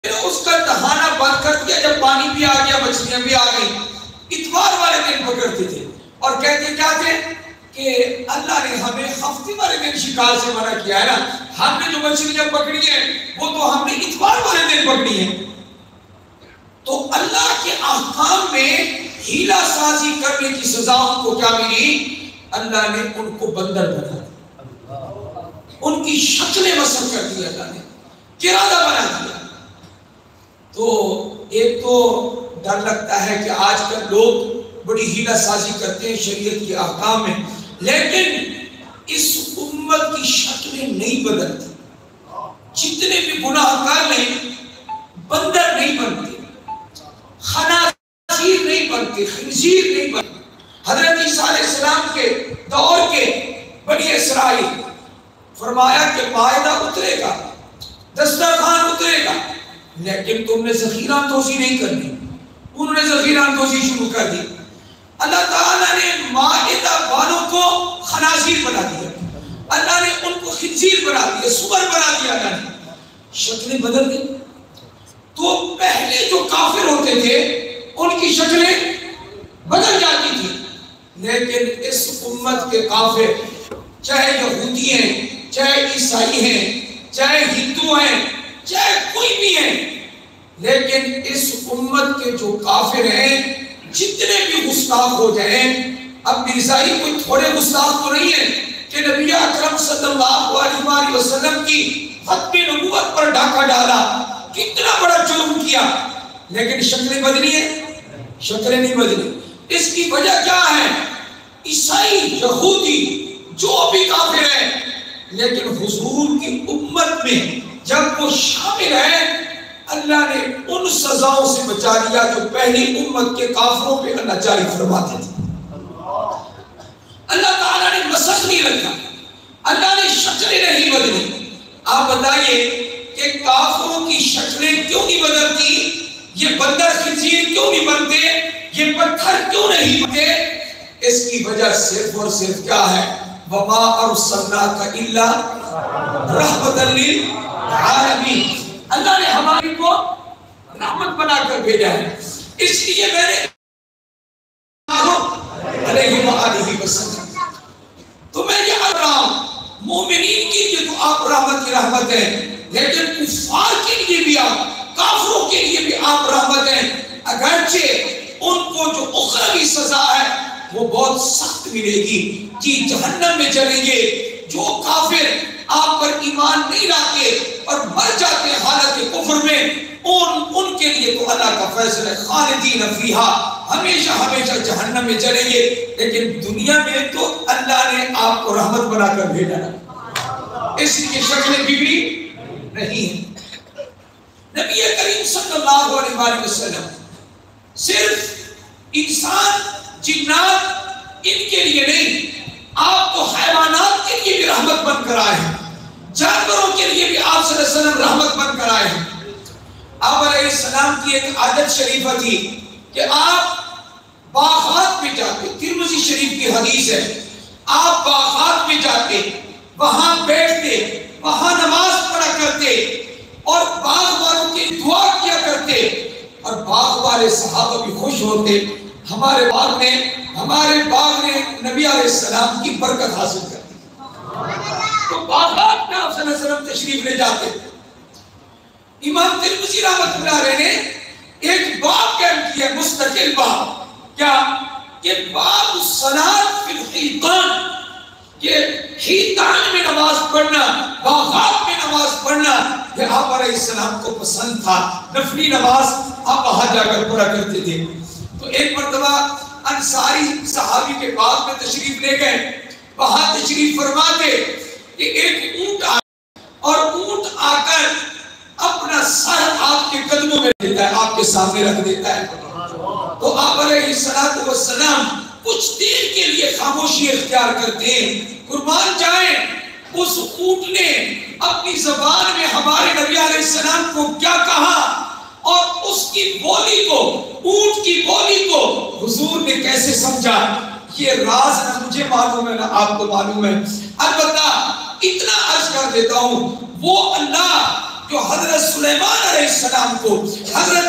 اس کا دہانہ بند کر دیا جب پانی بھی آ گیا، مچھلیاں بھی آ گئی. اتوار والے دن پکڑتے تھے اور کہتے کیا تھے کہ اللہ نے ہمیں ہفتے والے دن شکار سے منع کیا ہے نا، ہم نے جو مچھلیاں پکڑی ہیں وہ تو ہم نے اتوار والے دن پکڑی ہیں. تو اللہ کے احکام میں ہیلا سازی کرنے کی سزا ان کو کیا ملی؟ اللہ نے ان کو بندر بنا دیا، ان کی شکلیں مسخ کر دی، اللہ نے قردہ بنا دیا. تو ایک تو ڈر لگتا ہے کہ آج کل لوگ بڑی ہیلا سازی کرتے ہیں شریعت کے احکام میں، لیکن اس امت کی شکلیں نہیں بدلتی. جتنے بھی گناہ کر لیں بندر نہیں بنتے، خنازیر نہیں بنتے، خنزیر نہیں بنتے. حضرت عیسیٰ علیہ السلام کے دور کے بنی اسرائیل فرمایا کہ مائدہ اترے گا، دسترخوان اترے گا، لیکن تم نے ذخیرہ اندوزی نہیں کرنی. انہوں نے ذخیرہ اندوزی شروع کر دی. اللہ تعالیٰ نے مائدہ والوں کو خنازیر بنا دیا، اللہ نے ان کو خنزیر بنا دیا، سور بنا دیا. اللہ نے شکلیں بدل گئی. تو پہلے جو کافر ہوتے تھے ان کی شکلیں بدل جاتی تھی، لیکن اس امت کے کافر چاہے یہودی ہیں، چاہے عیسائی ہیں، چاہے ہندو ہیں، چاہے کوئی بھی ہیں، لیکن اس امت کے جو کافر ہیں جتنے بھی گستاخ ہو جائیں، اب مرزائی کوئی تھوڑے گستاخ تو نہیں ہے کہ نبی اکرم صلی اللہ علیہ وسلم کی ختم نبوت پر ڈاکہ ڈالا، کتنا بڑا جرم کیا، لیکن شکلیں بدلی ہیں؟ شکلیں نہیں بدلی. اس کی وجہ کیا ہے؟ عیسائی، یہودی، جو بھی کافر ہے، لیکن حضور کی امت میں جب وہ شامل ہے اللہ نے ان سزاؤں سے بچا لیا جو پہلی امت کے کافروں پہ اللہ جاری فرماتے تھے. اللہ تعالیٰ نے مسخ نہیں رکھا، اللہ نے شکلیں نہیں بدلی. آپ بتائیے کہ کافروں کی شکلیں کیوں نہیں بدلتی؟ یہ بندر خنزیر کیوں نہیں بنتے؟ یہ پتھر کیوں نہیں بنتے؟ اس کی وجہ صرف اور صرف کیا ہے؟ وَمَا أَرْسَلْنَاكَ إِلَّا رَحْمَةً لِلْعَالَمِينَ. اللہ نے ہماری کو رحمت بنا کر بھیجا ہے، اس لیے میں نے علیہ وآلہ وسلم تو میں یہ کہہ رہا ہوں مومنین کی لیے تو آپ رحمت کی رحمت ہیں، لیکن کفار کے لیے بھی آپ، کافروں کے لیے بھی آپ رحمت ہیں. اگرچہ ان کو جو اخروی سزا ہے وہ بہت سخت ملے گی کہ جہنم میں چلیں گے. جو کافر آپ پر ایمان نہیں لاتے اور مر جاتے حالت کفر میں، ان کے لیے تو اللہ کا فیصلہ ہے خالدین فیہا، ہمیشہ ہمیشہ جہنم میں چلیں گے. لیکن دنیا میں تو اللہ نے آپ کو رحمت بنا کر بھیجا نا، اس لیے شکلیں بگڑی نہیں ہیں. نبی کریم صلی اللہ علیہ وسلم صرف انسان، جنات ان کے لیے نہیں، آپ تو حیوانات کے لیے بھی رحمت بن کر آئے ہیں، جانوروں کے لیے بھی آپ صلی اللہ علیہ وسلم رحمت بن کر آئے ہیں. آپ علیہ السلام کی ایک عادت شریفہ تھی کہ آپ باغات میں جاتے، ترمذی شریف کی حدیث ہے، آپ باغات میں جاتے، وہاں بیٹھتے، وہاں نماز پڑھا کرتے اور باغ والوں کی دعا کیا کرتے، اور باغ والے صحابہ بھی خوش ہوتے. ہمارے باغ نے نبی علیہ السلام کی برکت حاصل کر دی. تو باغات میں آپ صلی اللہ علیہ وسلم تشریف لے جاتے. امام ترمذی رحمۃ اللہ علیہ نے ایک باب قائم کیا، مستقل باب، کیا کہ باب الصلاۃ فی الحیطان، کہ حیطان میں نماز پڑھنا، باغات میں نماز پڑھنا یہ آپ علیہ السلام کو پسند تھا. نفلی نماز آپ وہاں جا کر پڑھا کرتے تھے. تو ایک مرتبہ انصاری صحابی کے باغ میں تشریف لے گئے، وہاں تشریف فرماتے کہ ایک اونٹ اور اونٹ آ کر اپنا سر آپ کے قدموں میں دیتا ہے، آپ کے سامنے رکھ دیتا ہے. تو آپ علیہ السلام کچھ دیر کے لیے خاموشی اختیار کرتے ہیں. قربان جائیں اس اونٹ نے اپنی زبان میں ہمارے نبی علیہ السلام کو کیا کہا، اور اس کی بولی کو، اونٹ کی بولی کو حضور نے کیسے سمجھا، یہ راز نہ مجھے معلوم ہے نہ آپ کو معلوم ہے. البتہ اتنا عرض کر دیتا ہوں، وہ اللہ جو حضرت سلیمان علیہ السلام کو حضرت